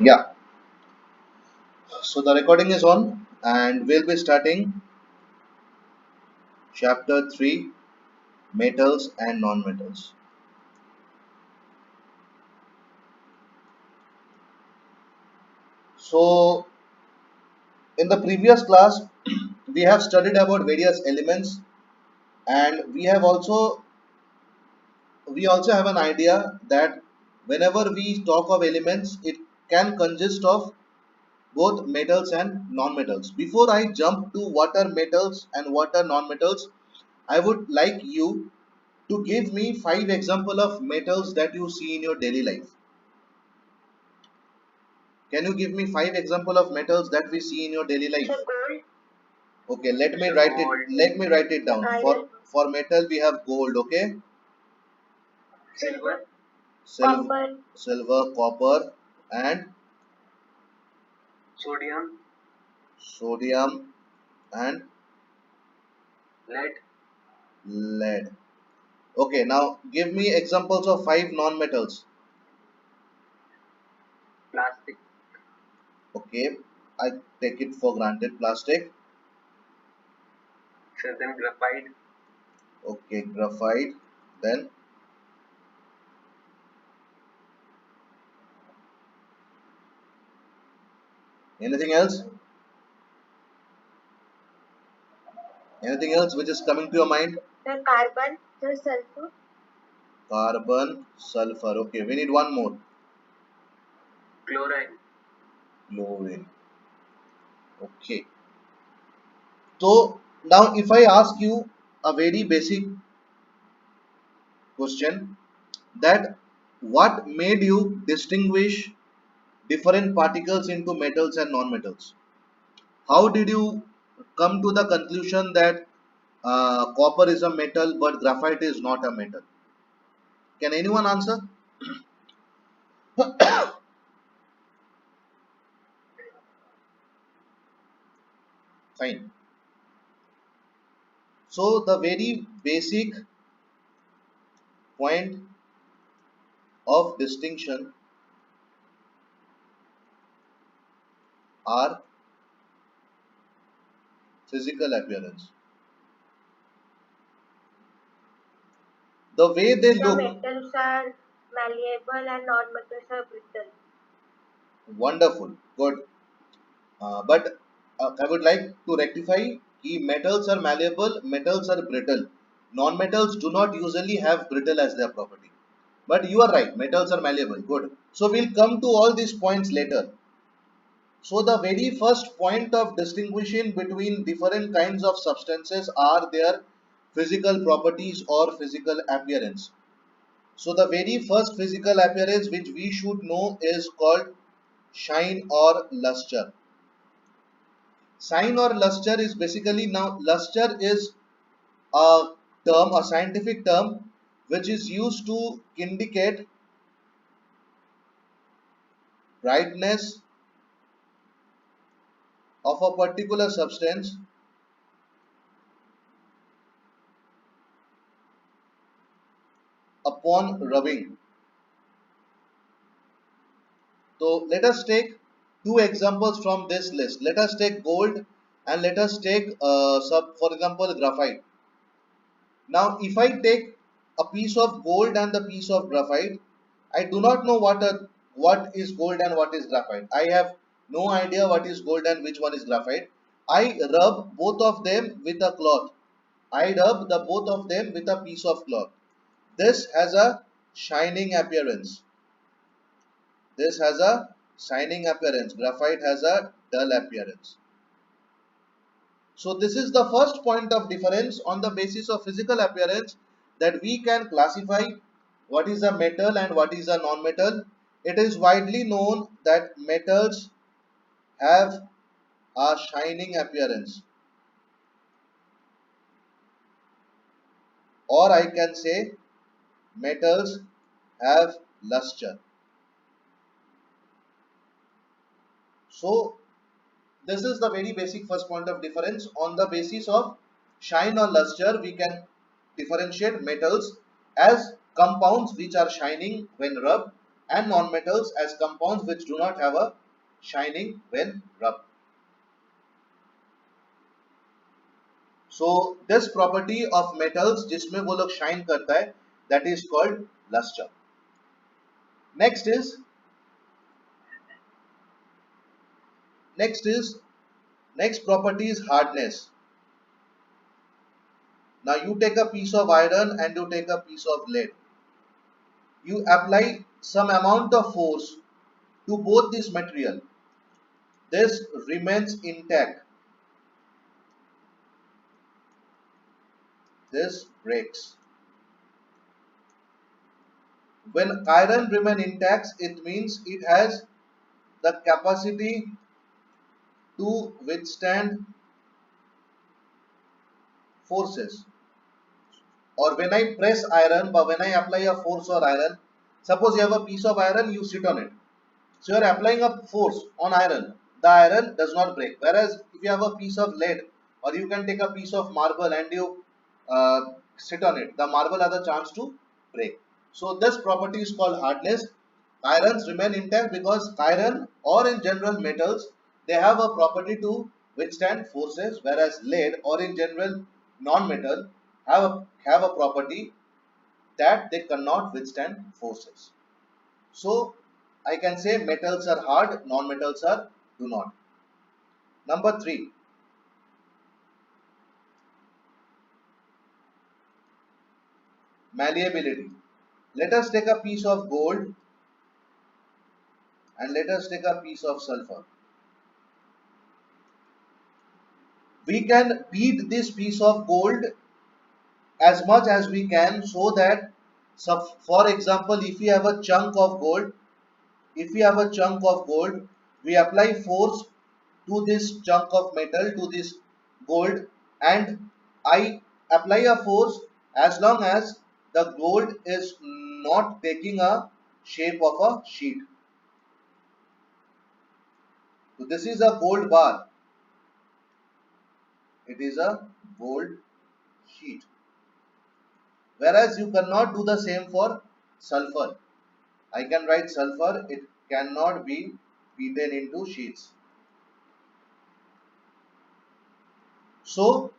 Yeah, so the recording is on and we'll be starting chapter 3, metals and non-metals. So in the previous class we have studied about various elements, and we also have an idea that whenever we talk of elements it can consist of both metals and non-metals. Before I jump to what are metals and what are non-metals, I would like you to give me 5 examples of metals that you see in your daily life. Can you give me 5 examples of metals that we see in your daily life? So gold. Okay, let me write it. Let me write it down. For metal we have gold. Okay, Silver. silver, copper, and Sodium. sodium and Lead. lead. Okay, now give me examples of 5 non-metals. Plastic. Okay, I take it for granted. Plastic. So then graphite. Okay, graphite. Then anything else? Anything else which is coming to your mind? The carbon. The sulfur. Carbon, sulfur. Okay, we need one more. Chlorine. Chlorine. Okay. So now if I ask you a very basic question, that what made you distinguish different particles into metals and non-metals? How did you come to the conclusion that copper is a metal but graphite is not a metal? Can anyone answer? Fine. So the very basic point of distinction are physical appearance. The way they The look, metals are malleable and non-metals are brittle. wonderful, good. But I would like to rectify key metals are malleable, metals are brittle. Non-metals do not usually have brittle as their property. But you are right, metals are malleable, good. So we'll come to all these points later. So the very first point of distinguishing between different kinds of substances are their physical properties or physical appearance. So the very first physical appearance which we should know is called shine or luster. Shine or luster is basically, now luster is a term, a scientific term which is used to indicate brightness of a particular substance upon rubbing. So let us take 2 examples from this list. Let us take gold and let us take for example graphite. Now if I take a piece of gold and the piece of graphite, I do not know what is gold and what is graphite. I have no idea what is gold and which one is graphite. I rub both of them with a cloth. I rub the both of them with a piece of cloth. This has a shining appearance. This has a shining appearance. Graphite has a dull appearance. So this is the first point of difference on the basis of physical appearance, that we can classify what is a metal and what is a non-metal. It is widely known that metals have a shining appearance, or I can say metals have luster. So this is the very basic first point of difference. On the basis of shine or luster, we can differentiate metals as compounds which are shining when rubbed, and nonmetals as compounds which do not have a shining when rubbed. So this property of metals जिसमें वो लोग shine करता है, that is called luster. Next is next property is hardness. Now you take a piece of iron and you take a piece of lead. You apply some amount of force to both this material. This remains intact. This breaks. When iron remains intact, it means it has the capacity to withstand forces. Or when I press iron, but when I apply a force on iron, suppose you have a piece of iron, you sit on it. So you are applying a force on iron. The iron does not break. Whereas if you have a piece of lead, or you can take a piece of marble and you sit on it, the marble has a chance to break. So this property is called hardness. Irons remain intact because iron or in general metals, they have a property to withstand forces, whereas lead or in general non-metal have a property that they cannot withstand forces. So I can say metals are hard, non-metals are do not. Number 3, malleability. Let us take a piece of gold and let us take a piece of sulfur. We can beat this piece of gold as much as we can so that, so for example, if we have a chunk of gold, we apply force to this chunk of metal, to this gold, and I apply a force as long as the gold is not taking a shape of a sheet. So this is a gold bar. It is a gold sheet. Whereas you cannot do the same for sulfur. I can write sulfur, it cannot be beaten into sheets. So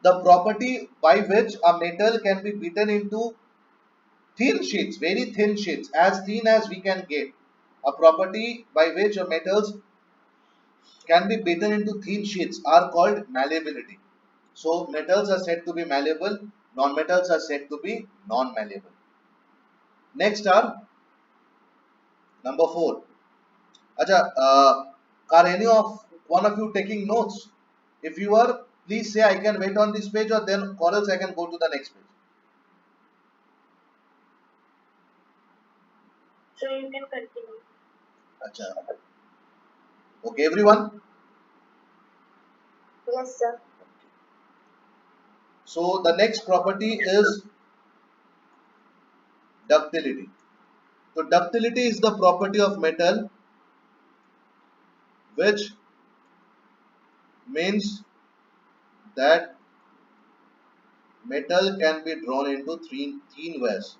the property by which a metal can be beaten into thin sheets, very thin sheets, as thin as we can get, a property by which a metals can be beaten into thin sheets are called malleability. So metals are said to be malleable, non-metals are said to be non-malleable. Next are number 4. Acha, are any of one of you taking notes? If you are, please say I can wait on this page, or then or else I can go to the next page. So you can continue. Acha. Okay, everyone. Yes, sir. So the next property is ductility. So ductility is the property of metal which means that metal can be drawn into thin ways.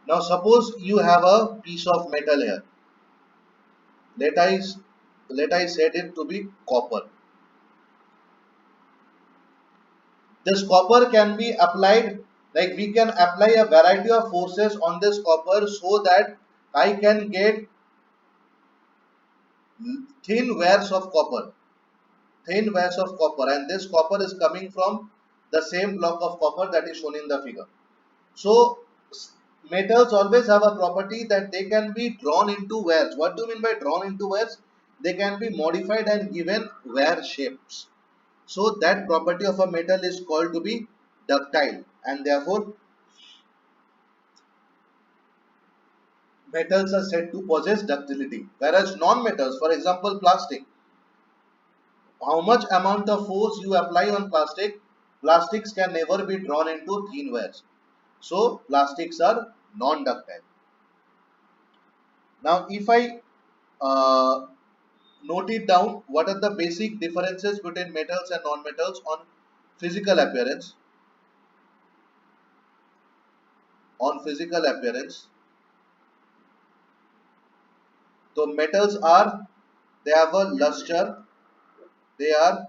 Now suppose you have a piece of metal here. Let I set it to be copper. This copper can be applied, like we can apply a variety of forces on this copper so that I can get thin wares of copper. Thin wares of copper, and this copper is coming from the same block of copper that is shown in the figure. So metals always have a property that they can be drawn into wares. What do you mean by drawn into wares? They can be modified and given ware shapes. So that property of a metal is called to be ductile, and therefore metals are said to possess ductility. Whereas non-metals, for example plastic, how much amount of force you apply on plastic, plastics can never be drawn into thin wares. So plastics are non-ductile. Now if I note it down, what are the basic differences between metals and non-metals on physical appearance, so metals are, they have a luster, they are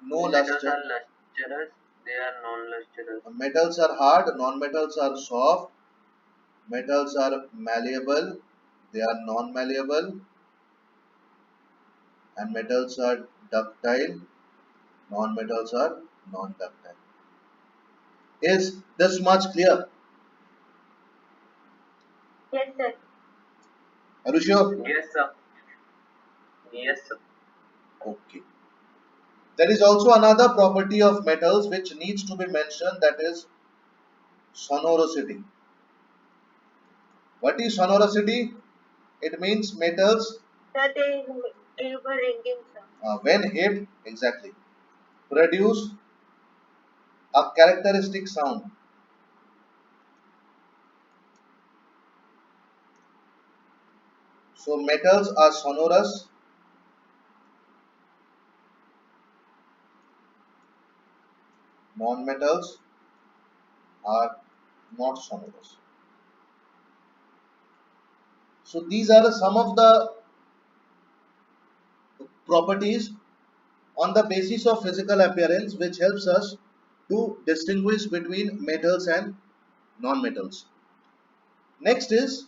no Metals luster. are lustrous, they are non-lustrous. Metals are hard, non-metals are soft. Metals are malleable, they are non-malleable. And metals are ductile, non-metals are non-ductile. Is this much clear? Yes, sir. Are you sure? Yes, sir. Yes, sir. Okay. There is also another property of metals which needs to be mentioned, that is sonorosity. What is sonorosity? It means metals That is give a ringing sound. when hit, exactly, produce a characteristic sound. So metals are sonorous, non-metals are not sonorous. So these are some of the properties on the basis of physical appearance which helps us to distinguish between metals and non-metals. Next is,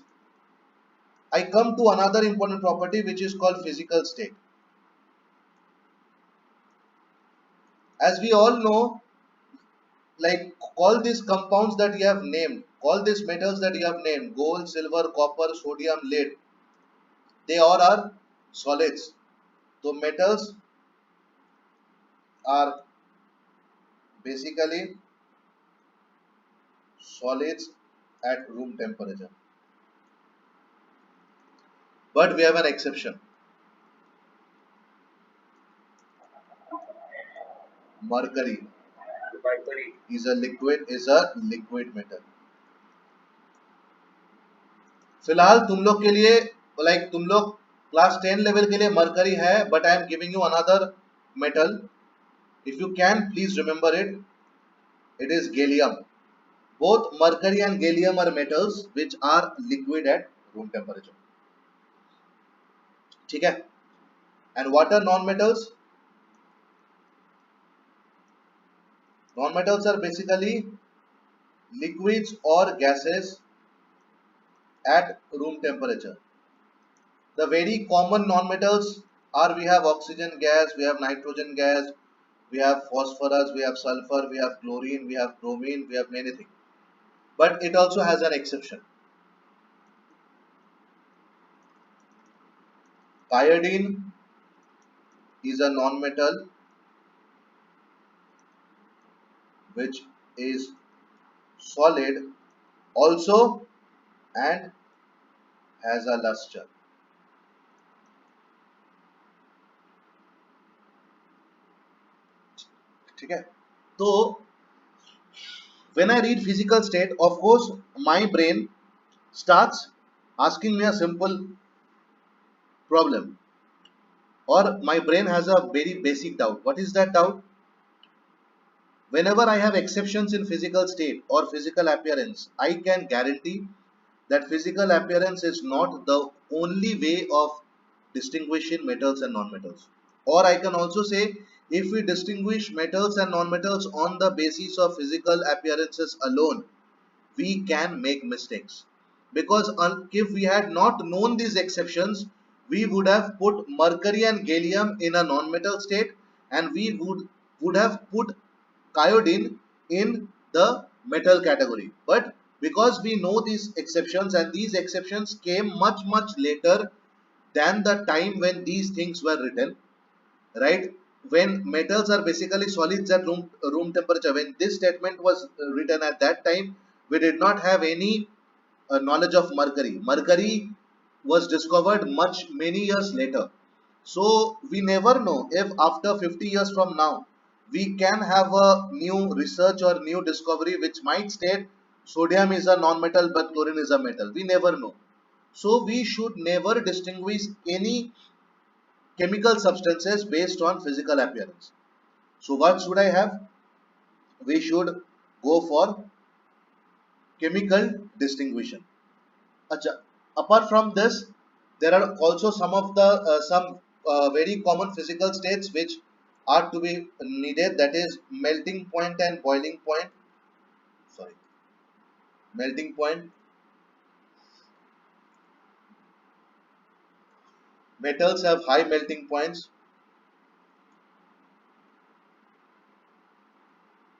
I come to another important property which is called physical state. As we all know, like all these compounds that you have named, all these metals that you have named, gold, silver, copper, sodium, lead, they all are solids. So metals are basically solids at room temperature. But we have an exception. Mercury Mercury. is a liquid metal. फिलहाल तुम लोग के लिए, like तुम लोग class 10 level के लिए mercury है, but I am giving you another metal. If you can please remember it, it is gallium. Both mercury and gallium are metals which are liquid at room temperature. ठीक है. And what are non metals? Non metals are basically liquids or gases at room temperature. The very common non-metals are, we have oxygen gas, we have nitrogen gas, we have phosphorus, we have sulfur, we have chlorine, we have bromine, we have many things. But it also has an exception. Iodine is a non-metal which is solid also and has a luster. ठीक है. तो when I read physical state, of course my brain starts asking me a simple problem, or my brain has a very basic doubt. What is that doubt? Whenever I have exceptions in physical state or physical appearance, I can guarantee that physical appearance is not the only way of distinguishing metals and non-metals. Or I can also say, if we distinguish metals and non-metals on the basis of physical appearances alone, we can make mistakes. Because if we had not known these exceptions, we would have put mercury and gallium in a non-metal state, and we would have put iodine in the metal category. But because we know these exceptions, and these exceptions came much later than the time when these things were written, right? When metals are basically solids at room temperature, when this statement was written at that time, we did not have any knowledge of mercury. Mercury was discovered many years later. So we never know if after 50 years from now we can have a new research or new discovery which might state sodium is a non-metal but chlorine is a metal. We never know. So we should never distinguish any chemical substances based on physical appearance. So what should I have? we should go for chemical distinguishing. Acha. Apart from this, there are also some very common physical states which are to be needed. That is melting point and boiling point. Sorry, melting point. Metals have high melting points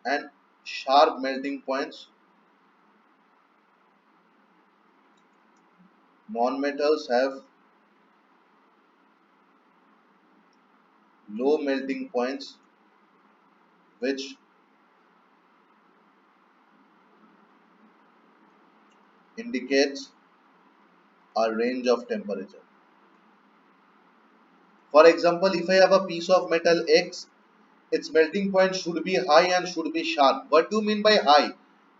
and sharp melting points. Non-metals have low melting points, which indicates a range of temperature. For example, if I have a piece of metal X, its melting point should be high and should be sharp. What do you mean by high?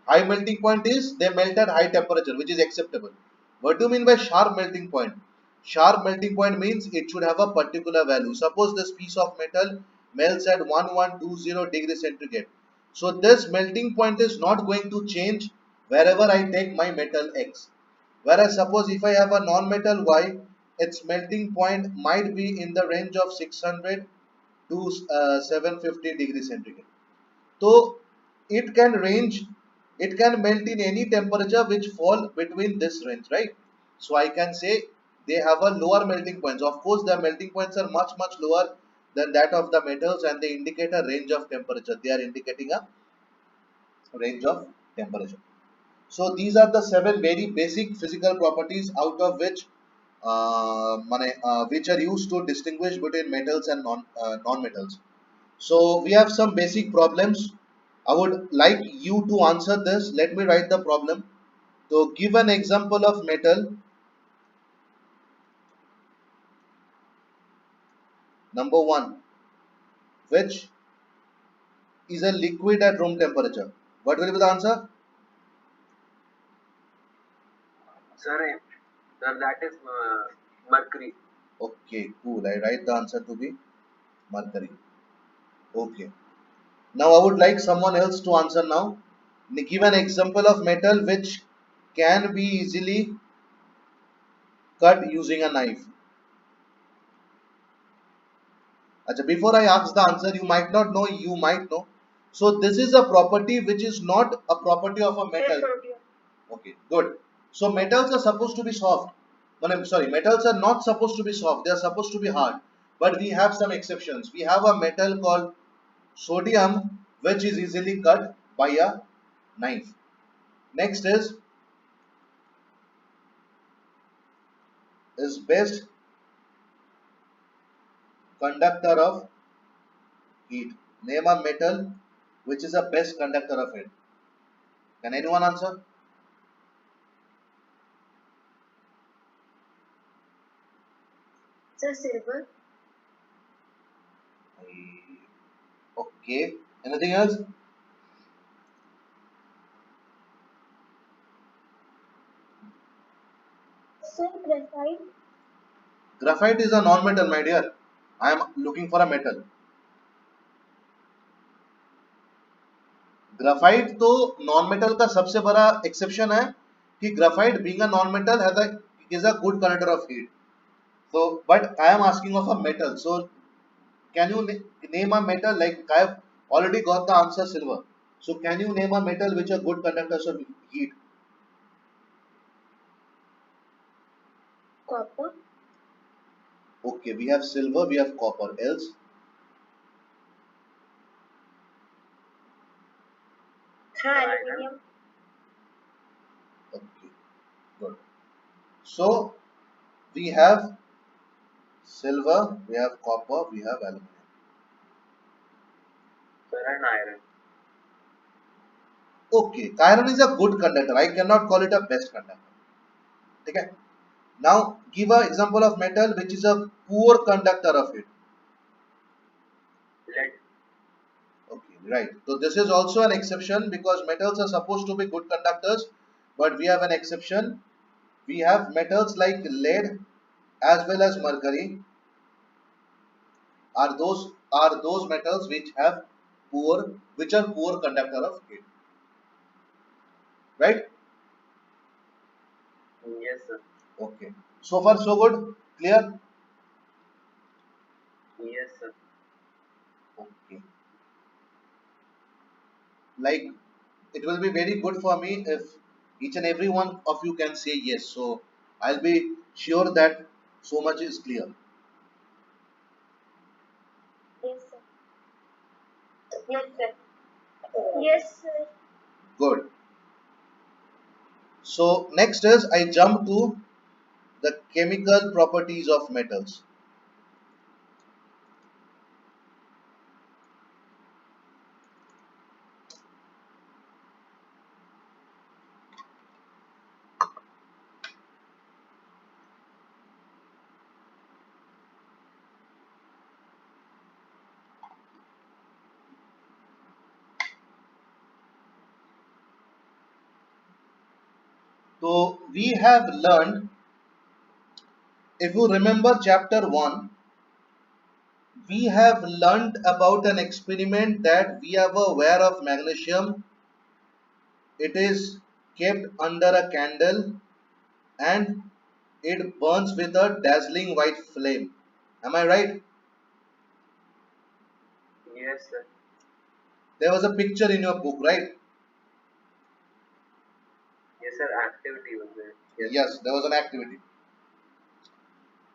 High melting point is they melt at high temperature, which is acceptable. What do you mean by sharp melting point? Sharp melting point means it should have a particular value. Suppose this piece of metal melts at 1120 degrees centigrade. So this melting point is not going to change wherever I take my metal X. Whereas suppose if I have a non-metal Y, its melting point might be in the range of 600 to 750 degrees centigrade. So it can range, it can melt in any temperature which fall between this range, right? So I can say they have a lower melting points. Of course, their melting points are much lower than that of the metals, and they indicate a range of temperature. They are indicating a range of temperature. So these are the 7 very basic physical properties out of which which are used to distinguish between metals and non-metals. So we have some basic problems. I would like you to answer this. Let me write the problem. So give an example of metal. Number 1, which is a liquid at room temperature. What will be the answer? Sir, that is mercury. Okay, cool. I write the answer to be mercury. Okay. Now I would like someone else to answer now. Give an example of metal which can be easily cut using a knife. Achha, before I ask the answer, you might not know, you might know. So this is a property which is not a property of a metal. Sodium. Okay, good. So metals are supposed to be soft. No, no, sorry, metals are not supposed to be soft. They are supposed to be hard. But we have some exceptions. We have a metal called sodium, which is easily cut by a knife. Next is best conductor of heat. Name a metal which is a best conductor of heat. Can anyone answer? Sir, silver. Okay. Anything else? Sir, graphite. Graphite is a non-metal, my dear. I am looking for a metal. Graphite तो non metal का सबसे बड़ा exception है कि graphite being a non metal has a is a good conductor of heat. So but I am asking of a metal. So can you name a metal? Like I have already got the answer silver. So can you name a metal which are good conductors of heat? Copper. Okay, we have silver, we have copper. Else? Sir, aluminium. Okay, good. So we have silver, we have copper, we have aluminum. Sir, and iron. Okay, iron is a good conductor. I cannot call it a best conductor. Okay. Now give an example of metal which is a poor conductor of heat. Lead. Okay, right. So this is also an exception because metals are supposed to be good conductors, but we have an exception. We have metals like lead as well as mercury are those metals which have which are poor conductor of heat. Right? Yes, sir. Okay. So far so good. Clear? Yes, sir. Okay. Like, it will be very good for me if each and every one of you can say yes. So I'll be sure that so much is clear. Yes, sir. Yes, sir. Yes, sir. Good. So next is I jump to the chemical properties of metals. So we have learned, if you remember chapter 1, we have learned about an experiment that we are aware of magnesium. It is kept under a candle and it burns with a dazzling white flame. Am I right? Yes, sir. There was a picture in your book, right? Yes, sir. Activity was there. Yes, sir. Yes, there was an activity.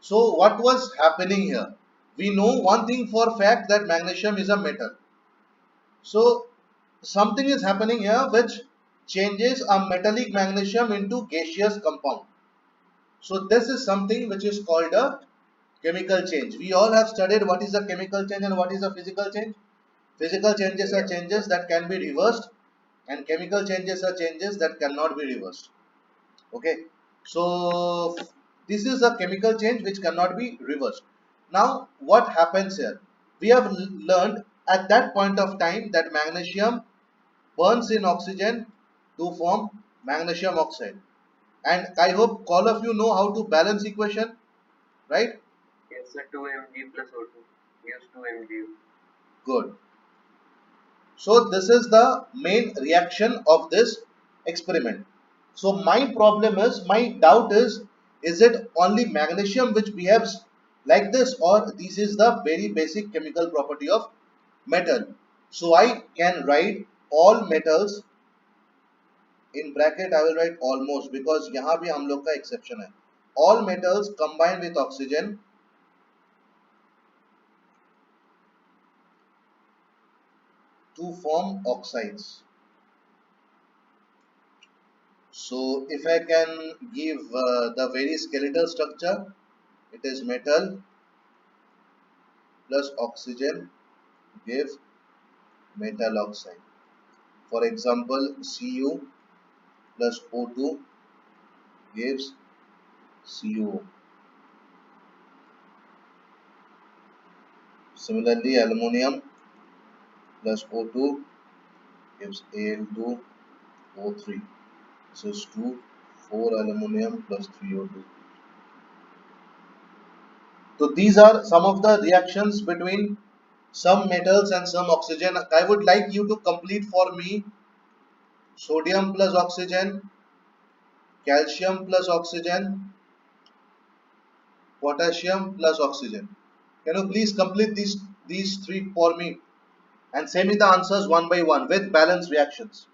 So what was happening here? We know one thing for fact that magnesium is a metal. So something is happening here which changes a metallic magnesium into gaseous compound. So this is something which is called a chemical change. We all have studied what is a chemical change and what is a physical change. Physical changes are Yes, changes that can be reversed and chemical changes are changes that cannot be reversed. Okay, so this is a chemical change which cannot be reversed. Now what happens here? We have learned at that point of time that magnesium burns in oxygen to form magnesium oxide, and I hope all of you know how to balance equation, right? yes, sir. 2 mg plus O2 gives 2 mg. Good. So this is the main reaction of this experiment. So my problem is, my doubt is it only magnesium which behaves like this, or this is the very basic chemical property of metal? So I can write all metals in bracket. I will write almost, because यहाँ भी हम लोग का exception है. All metals combine with oxygen to form oxides. So if I can give the very skeletal structure, it is metal plus oxygen gives metal oxide. For example, Cu plus O2 gives CuO. Similarly, aluminium plus O2 gives Al2O3. This is 2, 4 aluminium plus 3 O2. So these are some of the reactions between some metals and some oxygen. I would like you to complete for me sodium plus oxygen, calcium plus oxygen, potassium plus oxygen. Can you please complete these three for me and send me the answers one by one with balanced reactions?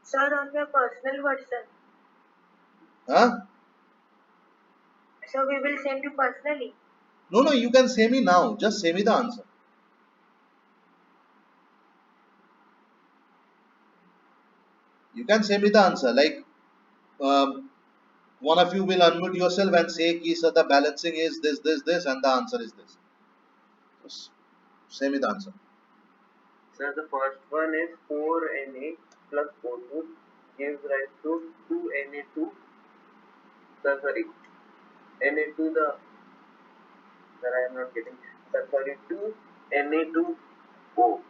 Sir, on your personal WhatsApp. Huh? So we will send you personally. No, no, you can say me now. Just say me the answer. You can say me the answer. Like, one of you will unmute yourself and say, "Ki sir, the balancing is this, and the answer is this." Just say me the answer. Sir, the first one is 4Na plus O2 gives rise to 2Na2. Sir, sorry, Na2 the, sir, I am not getting. Sir, sorry, 2Na2O.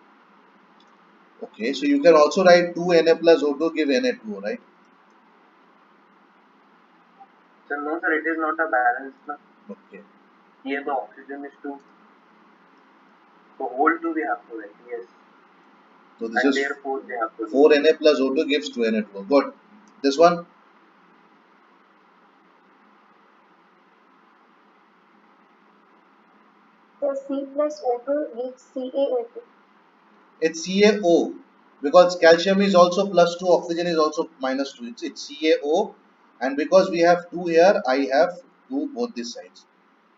Okay, so you can also write 2Na plus O2 give Na2O, right? So no sir, it is not a balance. No? Okay. Here the oxygen is 2. So whole 2 we have to write. Yes. So this And is therefore we have to do. 4Na plus O2 gives 2Na2O. Good. This one? So C plus O2 gives CaO2. It's CaO because calcium is also plus 2, oxygen is also minus 2. It's CaO, and because we have 2 here, I have 2 both these sides.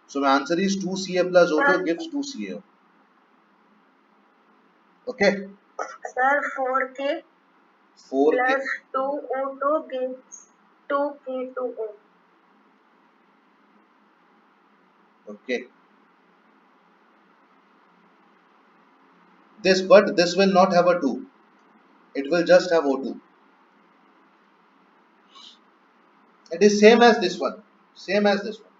So my answer is 2Ca plus O2 Sir, gives 2CaO. Okay? sir 4K 4K. plus 2O2 gives 2K2O. Okay. But this will not have a 2. It will just have O2. It is same as this one. Same as this one.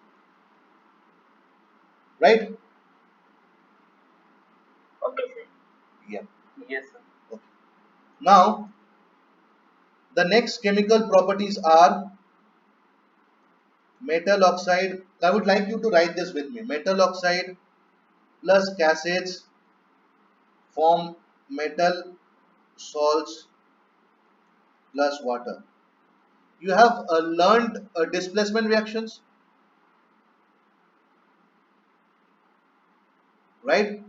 Right? Okay, sir. Yeah. Yes sir. Okay. Now, the next chemical properties are metal oxide. I would like you to write this with me. Metal oxide plus cassets form metal salts plus water. You have learned displacement reactions, right?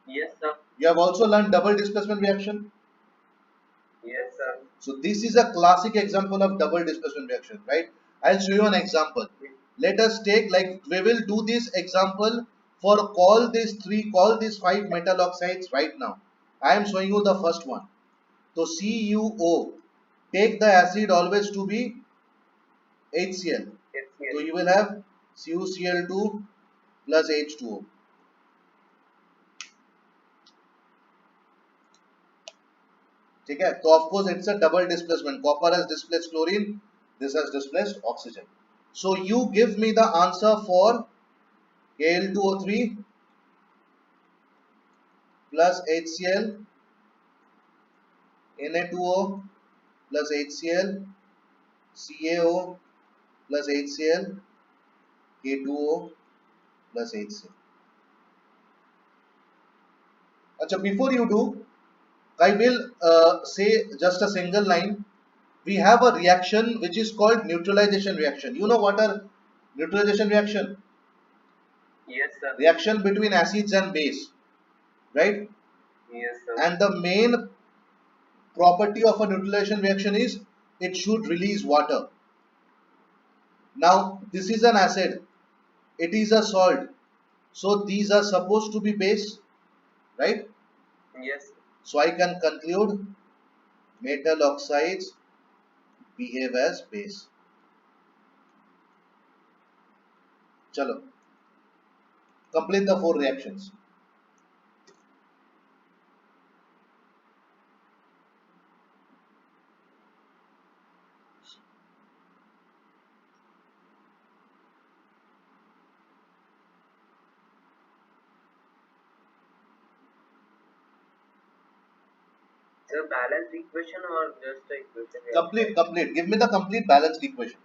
Yes sir. You have also learned double displacement reaction. Yes sir. So this is a classic example of double displacement reaction, right? I'll show you an example. Let us take, like, we will do this example for call these 5 metal oxides right now. I am showing you the first one. So CuO, take the acid always to be HCl. Yes So yes. you will have CuCl2 plus H2O. ठीक है? So of course it's a double displacement. Copper has displaced chlorine, this has displaced oxygen. So you give me the answer for Kl2O3 plus HCl, Na2O plus HCl, CaO plus HCl, K2O plus HCl. अच्छा, before you do, I will say just a single line. We have a reaction which is called neutralization reaction. You know what are neutralization reaction? Yes sir. Reaction between acids and base, right? Yes sir. And the main property of a neutralization reaction is it should release water. Now this is an acid, it is a salt, so these are supposed to be base, right? Yes. So I can conclude metal oxides behave as base. Chalo, complete the 4 reactions. The balanced equation or just the equation we have to write? Complete. Give me the complete balanced equation.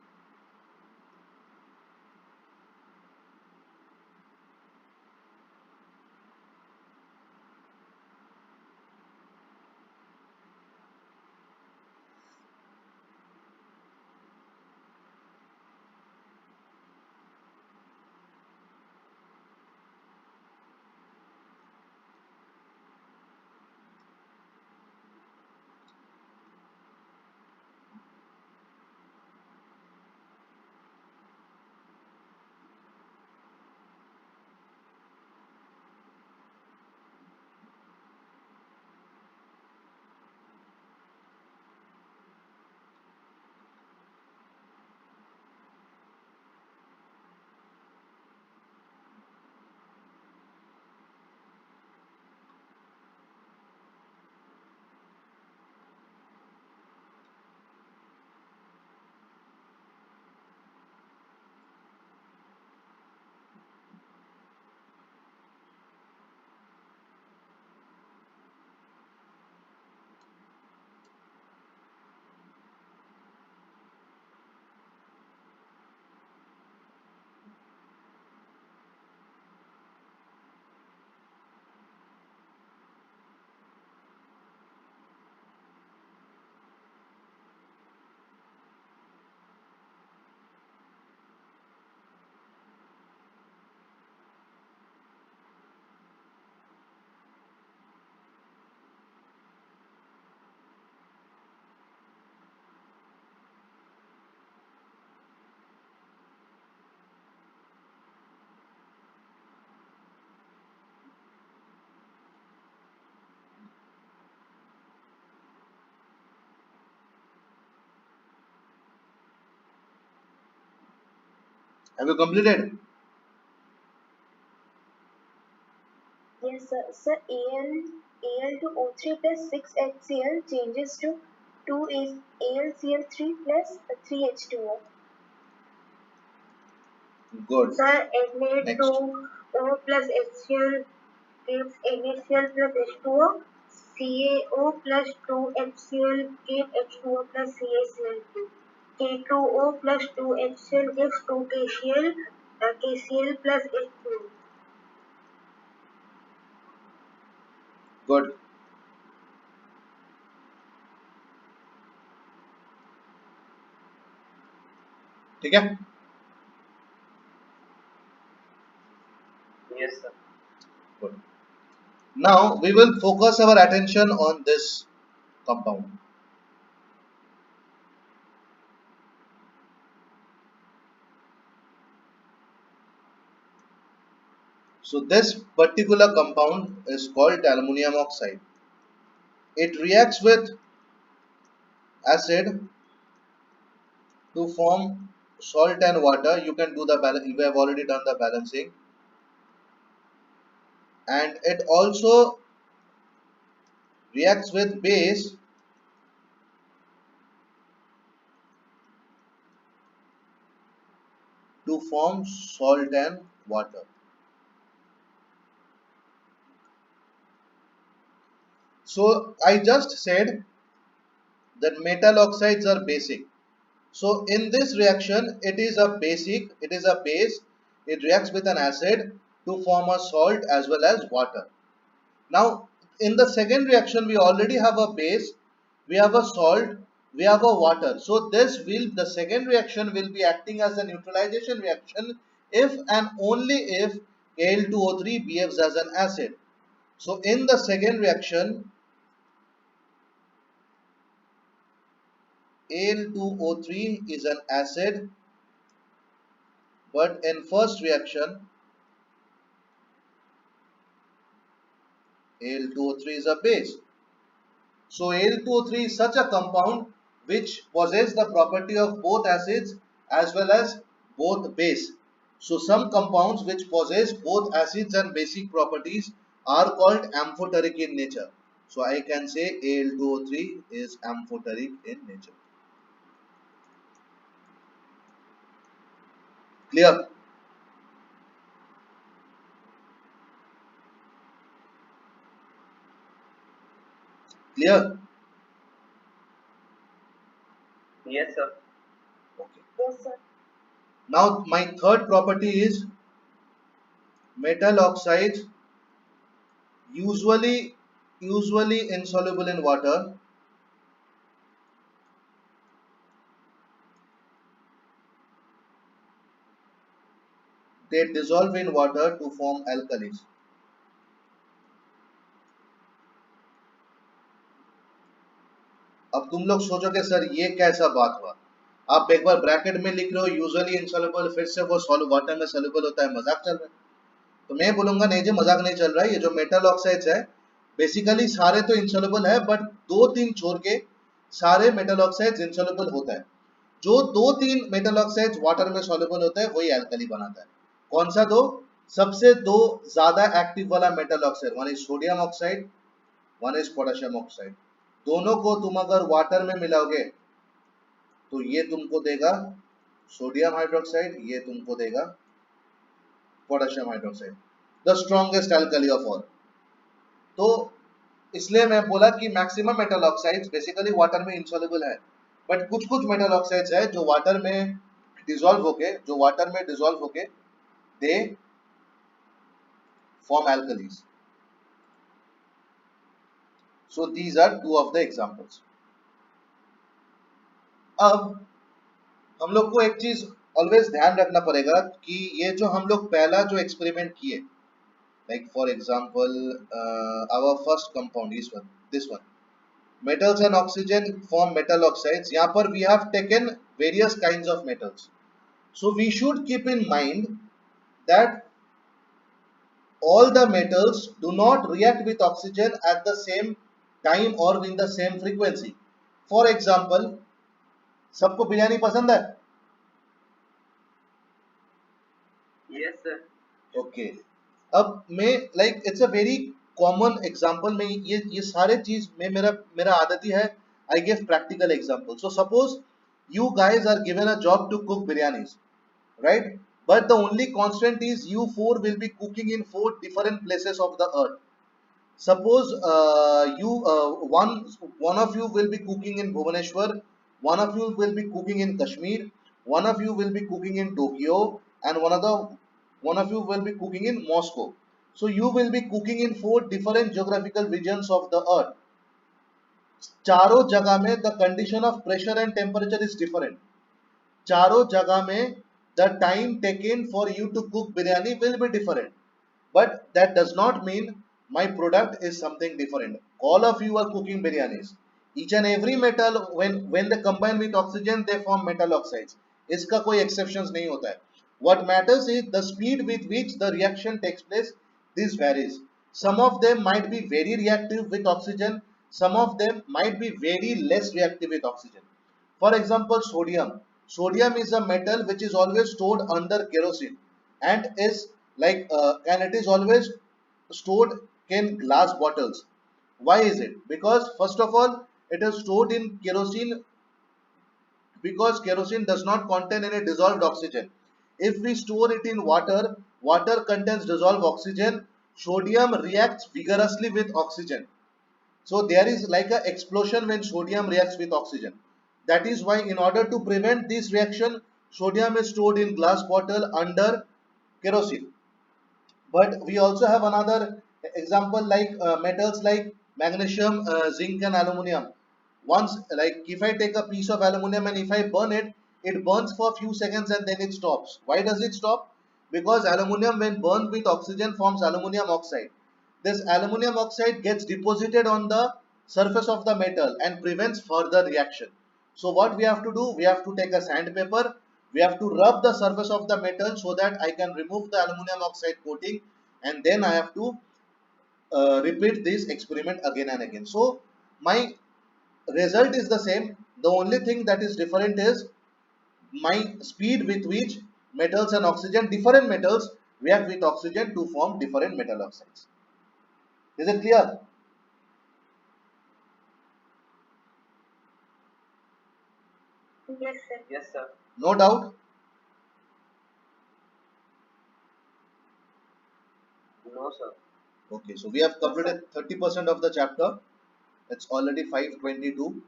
Have you completed? Yes, sir. Sir, Al to O3 plus 6HCl changes to 2 AlCl3 plus 3H2O. Good. Sir, Next. Na2O plus HCl gives NaCl plus H2O. CaO plus 2HCl gives H2O plus CaCl2. K2O plus 2HCl gives 2KCl, KCl plus H2O. Good. ठीक है? Yes, sir. Good. Now we will focus our attention on this compound. So this particular compound is called aluminium oxide. It reacts with acid to form salt and water. You can do the balance. We have already done the balancing. And it also reacts with base to form salt and water. So I just said that metal oxides are basic. So in this reaction, it is a basic, it is a base. It reacts with an acid to form a salt as well as water. Now in the second reaction, we already have a base, we have a salt, we have a water. So the second reaction will be acting as a neutralization reaction if and only if Al2O3 behaves as an acid. So in the second reaction, Al2O3 is an acid, but in first reaction, Al2O3 is a base. So Al2O3 is such a compound which possesses the property of both acids as well as both base. So some compounds which possess both acids and basic properties are called amphoteric in nature. So I can say Al2O3 is amphoteric in nature. Clear? Clear? Yes, sir. Okay. Yes, sir. Now my third property is metal oxides usually insoluble in water. They dissolve in water to form alkalis. अब तुम लोग सोचोगे sir ये कैसा बात हुआ? आप एक बार ब्रैकेट में लिख रहे हो यूजुअली इनसॉल्युबल, फिर से वो वाटर में सॉल्युबल होता है, मजाक चल रहा है? तो मैं बोलूंगा नहीं जी, मजाक नहीं चल रहा है। ये जो मेटल ऑक्साइड्स है बेसिकली सारे तो इंसॉल्युबल है, बट दो तीन छोड़ के सारे मेटल ऑक्साइड्स इंसॉल्युबल होता है। जो दो तीन मेटल ऑक्साइड्स वाटर में सॉल्युबल होता है वही अल्कली बनाता है। कौन सा दो? सबसे दो ज्यादा एक्टिव वाला metal oxide, one is sodium oxide, one is potassium oxide. दोनों को तुम अगर वाटर में मिलाओगे तो ये तुमको देगा सोडियम हाइड्रोक्साइड, ये तुमको देगा potassium hydroxide, the strongest alkali of all. तो इसलिए मैं बोला कि maximum metal oxides basically water में इंसॉल्युबल है, बट कुछ कुछ मेटल ऑक्साइड्स है जो वाटर में डिसॉल्व होके दे form alkalis. So these are two of the examples. अब हम लोग को एक चीज ऑलवेज ध्यान रखना पड़ेगा कि ये जो हम लोग पहला जो एक्सपेरिमेंट किए, like for example our first compound is this one, metals and oxygen form metal oxides. यहाँ पर we have taken various kinds of metals. So we should keep in mind that all the metals do not react with oxygen at the same time or in the same frequency. For example, सबको बिरयानी पसंद है? Yes, sir. Okay अब मैं like it's a very common example में ये सारे चीज में मेरा मेरा आदत ही है I give practical example so suppose you guys are given a job to cook biryanis right but the only constant is you four will be cooking in four different places of the earth suppose you one of you will be cooking in Bhubaneswar, one of you will be cooking in Kashmir, one of you will be cooking in Tokyo, and one of you will be cooking in Moscow. So you will be cooking in four different geographical regions of the earth. चारों जगह में the condition of pressure and temperature is different. चारों जगह में the time taken for you to cook biryani will be different. But that does not mean my product is something different. All of you are cooking biryanis. Each and every metal when they combine with oxygen they form metal oxides. इसका कोई exceptions नहीं होता है. What matters is the speed with which the reaction takes place. This varies. Some of them might be very reactive with oxygen. Some of them might be very less reactive with oxygen. For example, sodium. Sodium is a metal which is always stored under kerosene and is and it is always stored in glass bottles. Why is it? Because first of all, it is stored in kerosene because kerosene does not contain any dissolved oxygen. If we store it in water, water contains dissolved oxygen. Sodium reacts vigorously with oxygen. So there is like an explosion when sodium reacts with oxygen. That is why in order to prevent this reaction, sodium is stored in glass bottle under kerosene. But we also have another example like metals like magnesium, zinc and aluminum. Once like if I take a piece of aluminum and if I burn it, it burns for a few seconds and then it stops. Why does it stop? Because aluminum when burned with oxygen forms aluminum oxide. This aluminum oxide gets deposited on the surface of the metal and prevents further reaction. So what we have to do, we have to take a sandpaper, we have to rub the surface of the metal so that I can remove the aluminum oxide coating, and then I have to repeat this experiment again and again. So my result is the same. The only thing that is different is my speed with which metals and oxygen, different metals react with oxygen to form different metal oxides. Is it clear? Yes, sir. Yes, sir. No doubt? No, sir. Okay, so we have completed 30% of the chapter. It's already 5:22.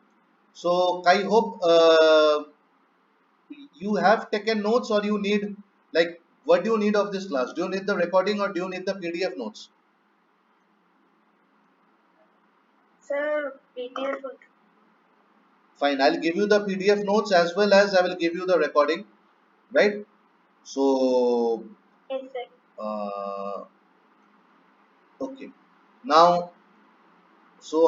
So I hope you have taken notes, or you need like what do you need of this class? Do you need the recording or do you need the PDF notes? Sir, PDF. Fine, I'll give you the PDF notes as well as I will give you the recording, right? So Yes, sir. uh, okay, now so